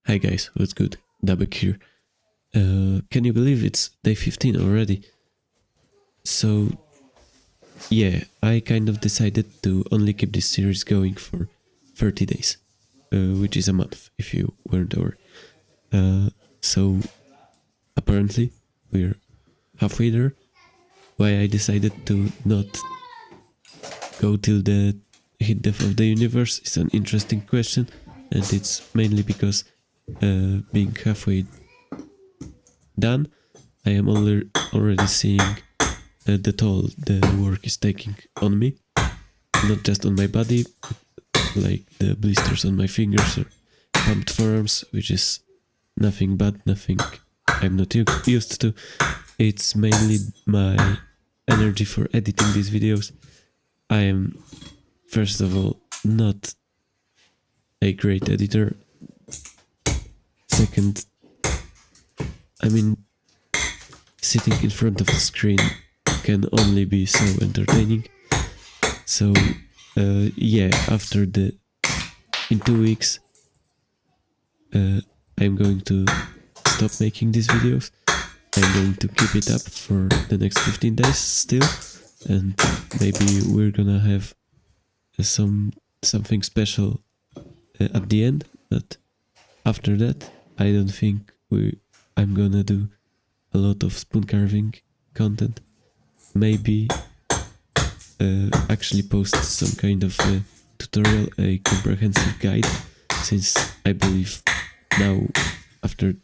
Hi guys, what's good? Dabek here. Can you believe it's day 15 already? So, yeah, I kind of decided to only keep this series going for 30 days, which is a month, if you weren't aware. So, apparently, we're halfway there. Why I decided to not go till the hit death of the universe is an interesting question, and it's mainly because being halfway done, I am already seeing the toll the work is taking on me, not just on my body, like the blisters on my fingers or pumped forearms, which is nothing but nothing I'm not used to. It's mainly my energy for editing these videos. I am, first of all, not a great editor. Second, I mean, sitting in front of the screen can only be so entertaining. So, yeah, in 2 weeks, I'm going to stop making these videos. I'm going to keep it up for the next 15 days still, and maybe we're gonna have something special at the end. But after that, I don't think I'm gonna do a lot of spoon carving content. Maybe actually post some kind of a tutorial, a comprehensive guide, since I believe now, after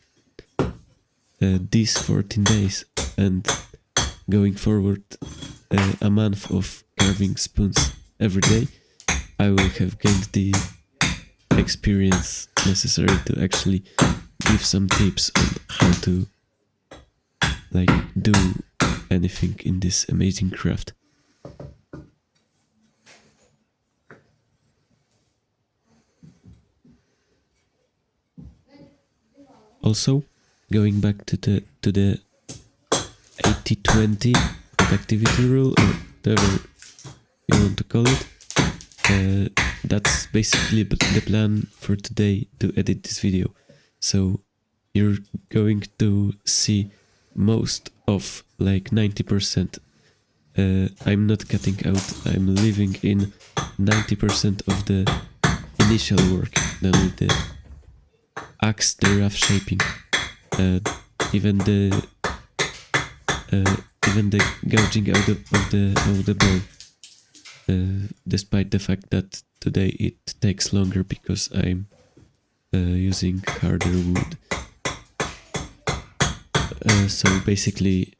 these 14 days and going forward a month of carving spoons every day, I will have gained the experience necessary to actually give some tips on how to do anything in this amazing craft. Also, going back to the 80-20 productivity rule, or whatever you want to call it, that's basically the plan for today to edit this video. So you're going to see most of 90%. I'm not cutting out, I'm leaving in 90% of the initial work done with the axe, the rough shaping, even the gouging out of the bone. Despite the fact that today it takes longer because I'm using harder wood. So basically,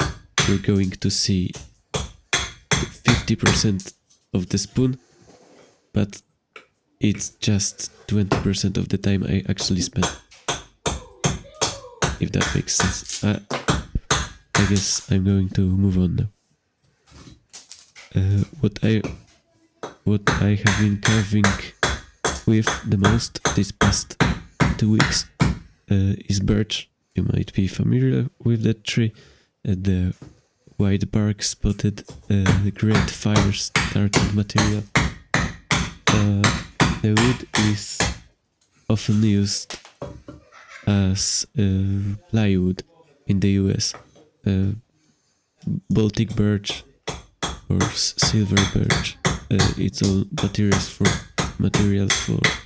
we're going to see 50% of the spoon, but it's just 20% of the time I actually spend. If that makes sense. I guess I'm going to move on now. What I have been carving with the most this past 2 weeks is birch. You might be familiar with that tree. The white bark spotted great fire starting material. The wood is often used as plywood in the US. Baltic birch or silver birch. It's all materials for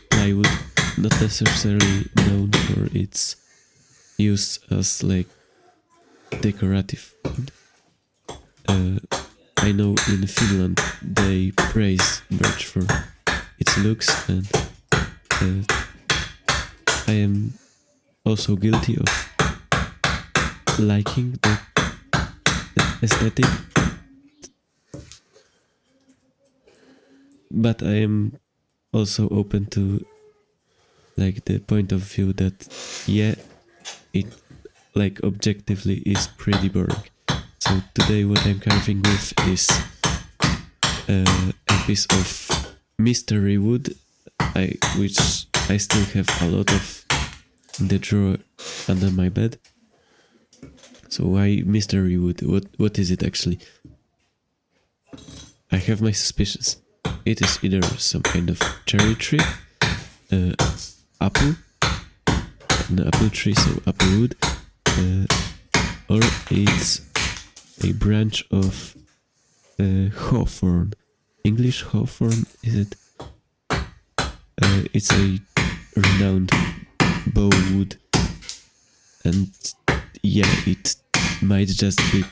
plywood, not necessarily known for its use as decorative wood. I know in Finland they praise birch for its looks, and I am also guilty of liking the aesthetic, but I am also open to the point of view that yeah, it objectively is pretty boring. So today what I'm carving with is a piece of mystery wood, which I still have a lot of in the drawer under my bed. So why mystery wood? What is it actually? I have my suspicions. It is either some kind of cherry tree, apple, an apple tree, so apple wood, or it's a branch of hawthorn. English hawthorn, is it? It's a renowned bow wood, and yeah, it might just be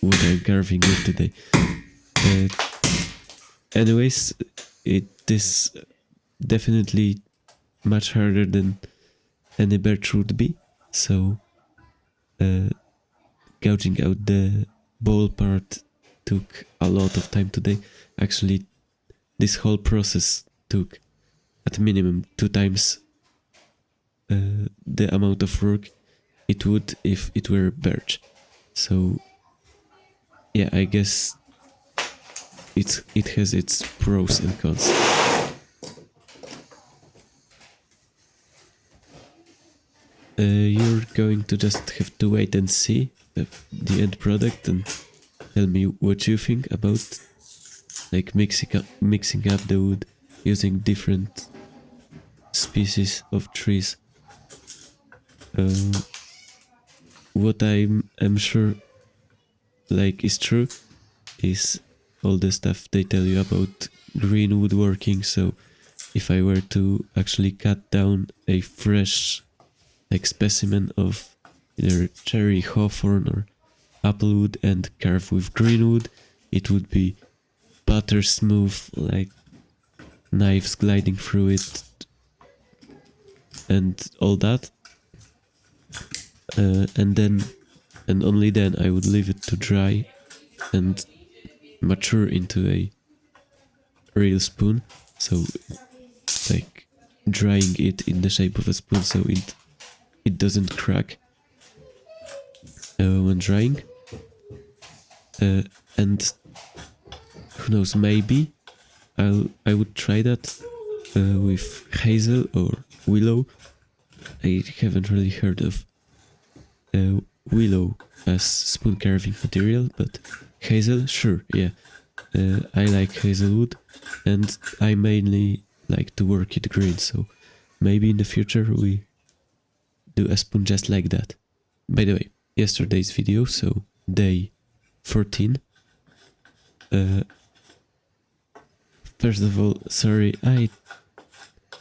what I'm carving with today. Anyways, it is definitely much harder than any birch would be, so gouging out the bowl part took a lot of time today. Actually, this whole process took at minimum 2 times the amount of work it would if it were birch. So yeah, I guess it has its pros and cons. You're going to just have to wait and see the end product and tell me what you think about like mixing up the wood using different species of trees. What I'm sure like is true is all the stuff they tell you about green woodworking. So if I were to actually cut down a fresh like specimen of either cherry, hawthorn or applewood and carve with green wood, it would be butter smooth, like knives gliding through it and all that. And only then I would leave it to dry and mature into a real spoon. So like drying it in the shape of a spoon so it doesn't crack when drying. And who knows, maybe I would try that with hazel or willow. I haven't really heard of willow as spoon carving material, but hazel, sure, yeah. I like hazelwood, and I mainly like to work it green, so maybe in the future we do a spoon just like that. By the way, yesterday's video, so day 14. First of all, sorry, I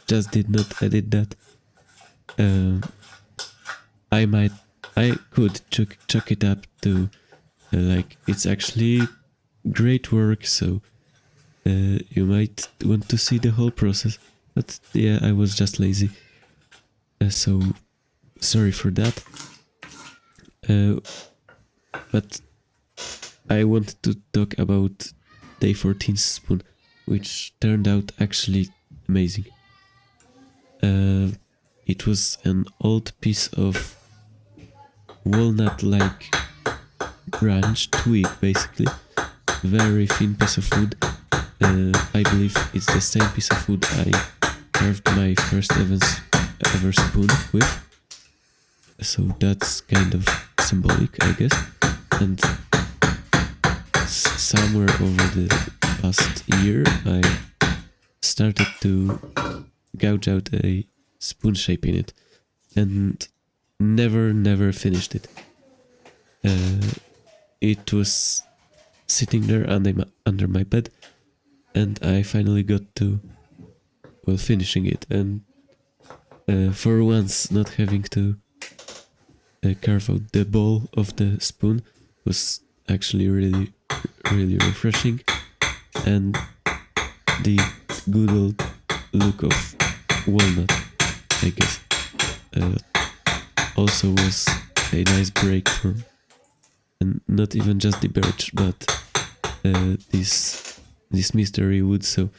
just did not edit that. I could chuck it up to like it's actually great work, so you might want to see the whole process. But yeah, I was just lazy, so sorry for that. But I wanted to talk about day 14 spoon, which turned out actually amazing. It was an old piece of walnut-like branch, twig basically, very thin piece of wood. I believe it's the same piece of wood I carved my first ever spoon with, so that's kind of symbolic, I guess. And somewhere over the past year I started to gouge out a spoon shape in it and never finished it. It was sitting there under my bed, and I finally got to finishing it, and for once not having to carve out the bowl of the spoon was actually really refreshing, and the good old look of walnut, I guess, also was a nice break from, and not even just the birch, but this mystery wood. So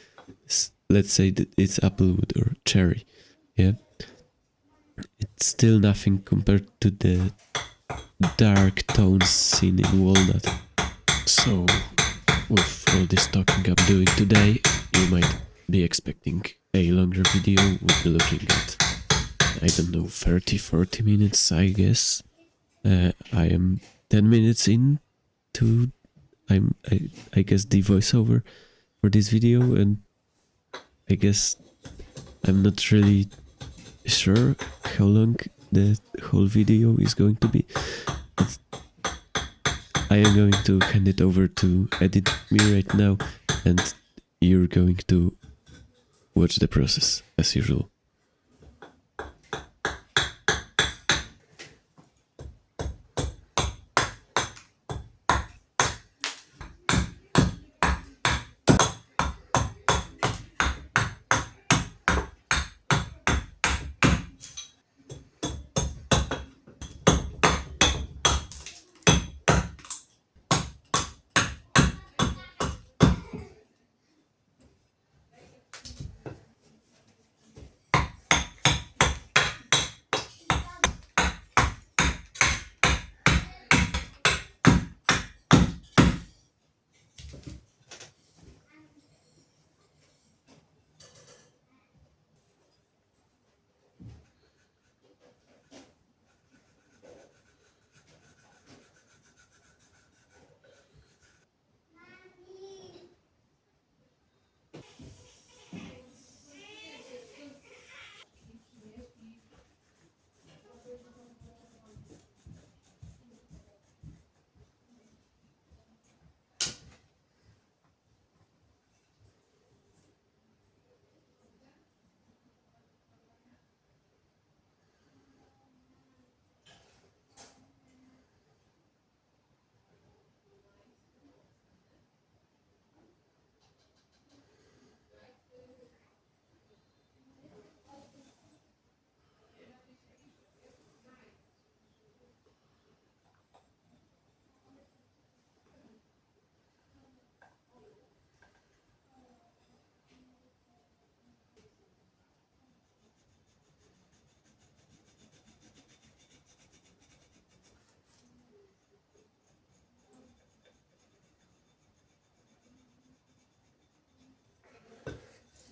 let's say that it's applewood or cherry. Yeah, it's still nothing compared to the dark tones seen in walnut. So with all this talking I'm doing today, you might be expecting a longer video. We'll be looking at, I don't know, 30-40 minutes, I guess. I am 10 minutes in to I guess the voiceover for this video, and I guess I'm not really sure how long the whole video is going to be. But I am going to hand it over to Edit Me right now, and you're going to watch the process as usual.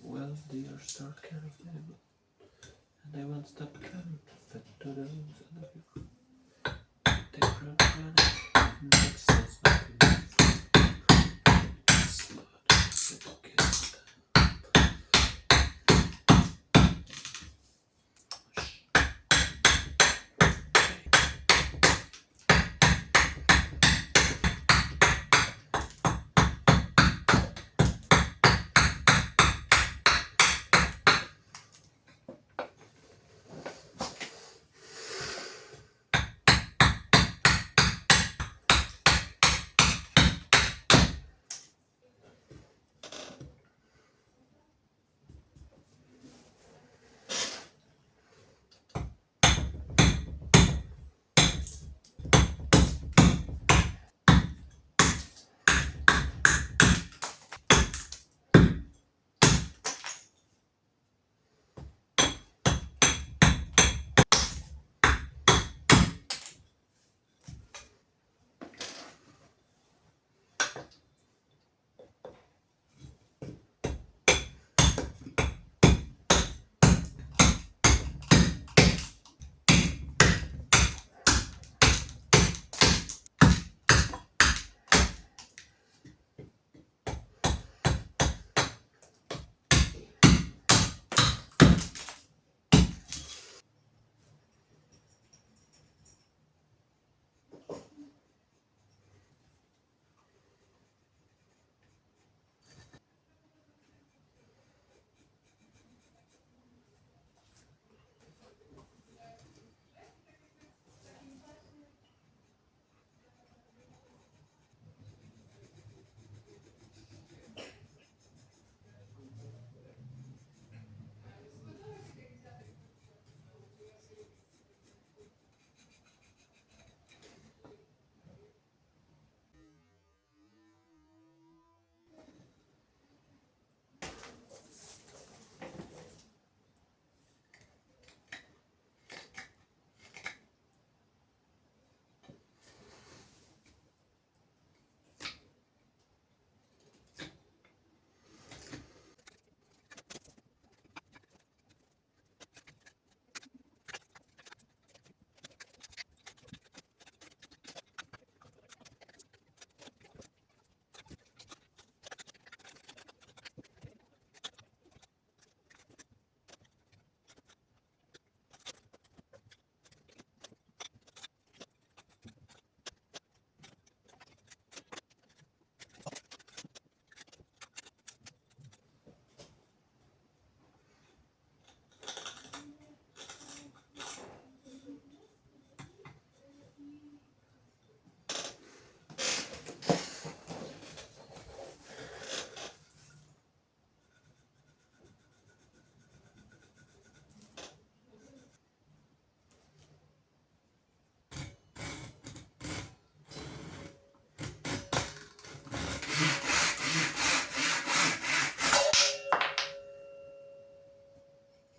Well, they are start coming in, and I won't stop coming. But to those and the program makes sense not to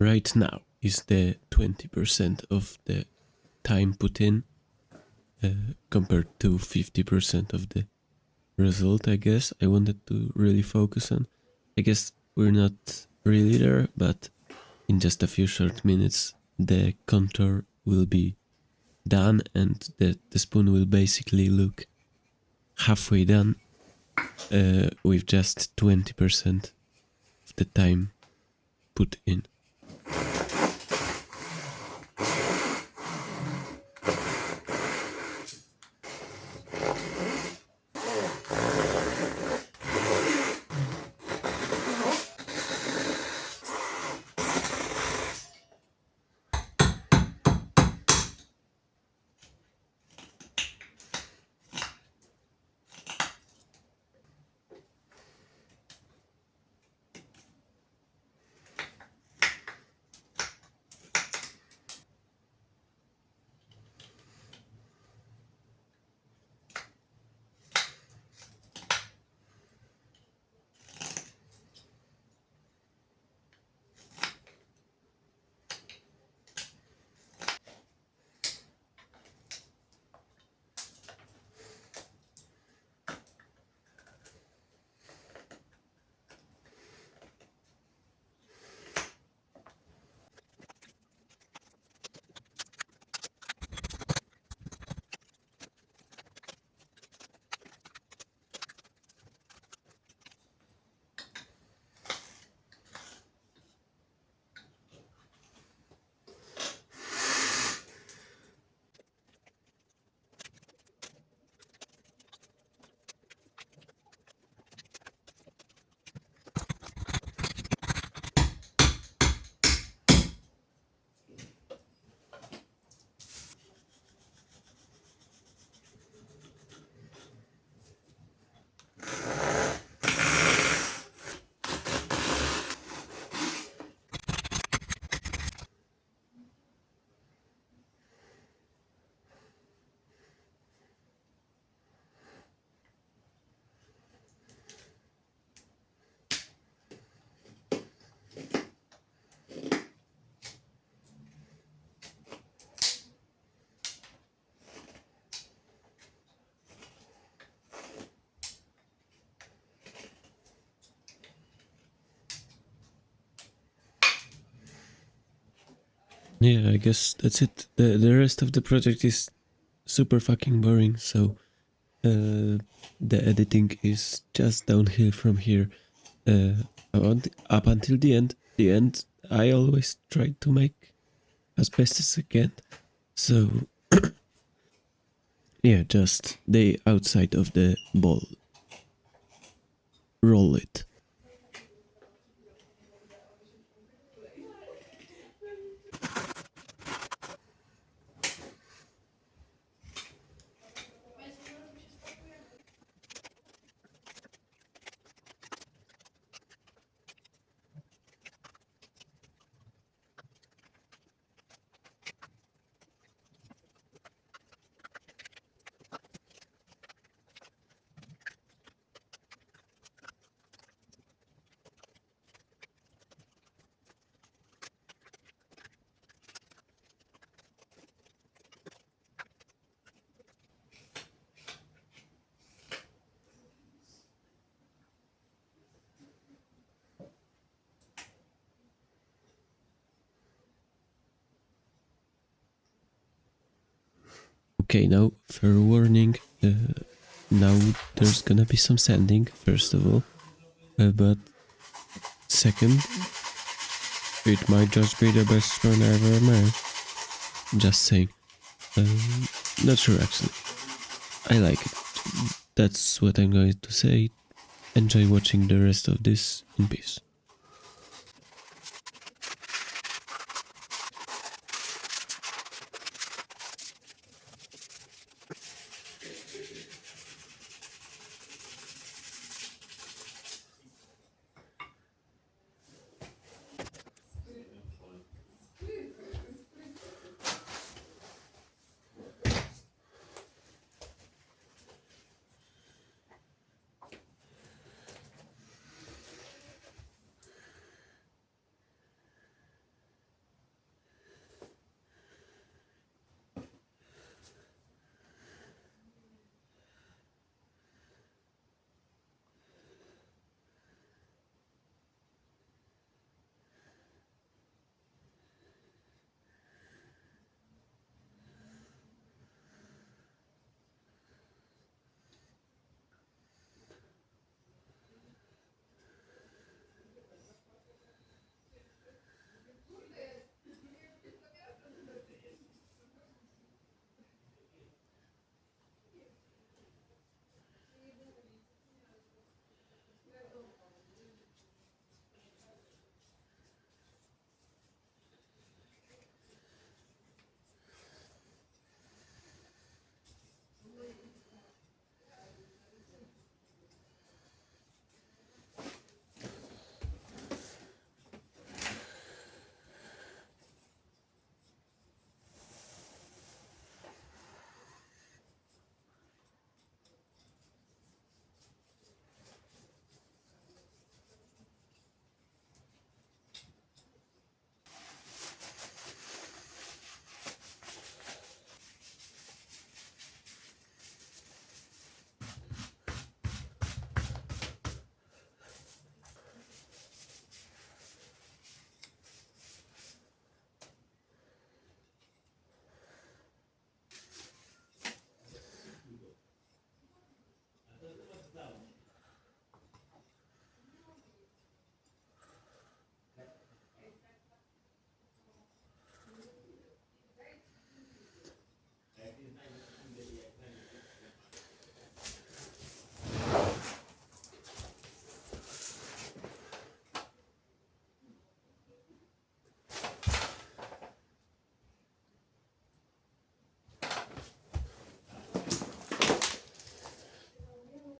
right now is the 20% of the time put in compared to 50% of the result, I guess. I wanted to really focus on. I guess we're not really there, but in just a few short minutes, the contour will be done and the spoon will basically look halfway done with just 20% of the time put in. Yeah, I guess that's it. The rest of the project is super fucking boring, so the editing is just downhill from here. Up until the end. The end, I always try to make as best as I can. So yeah, just the outside of the ball. Roll it. Okay, now fair warning. Now there's gonna be some sanding, first of all. But second, it might just be the best one I ever made. Just saying. Not sure actually. I like it. That's what I'm going to say. Enjoy watching the rest of this in peace.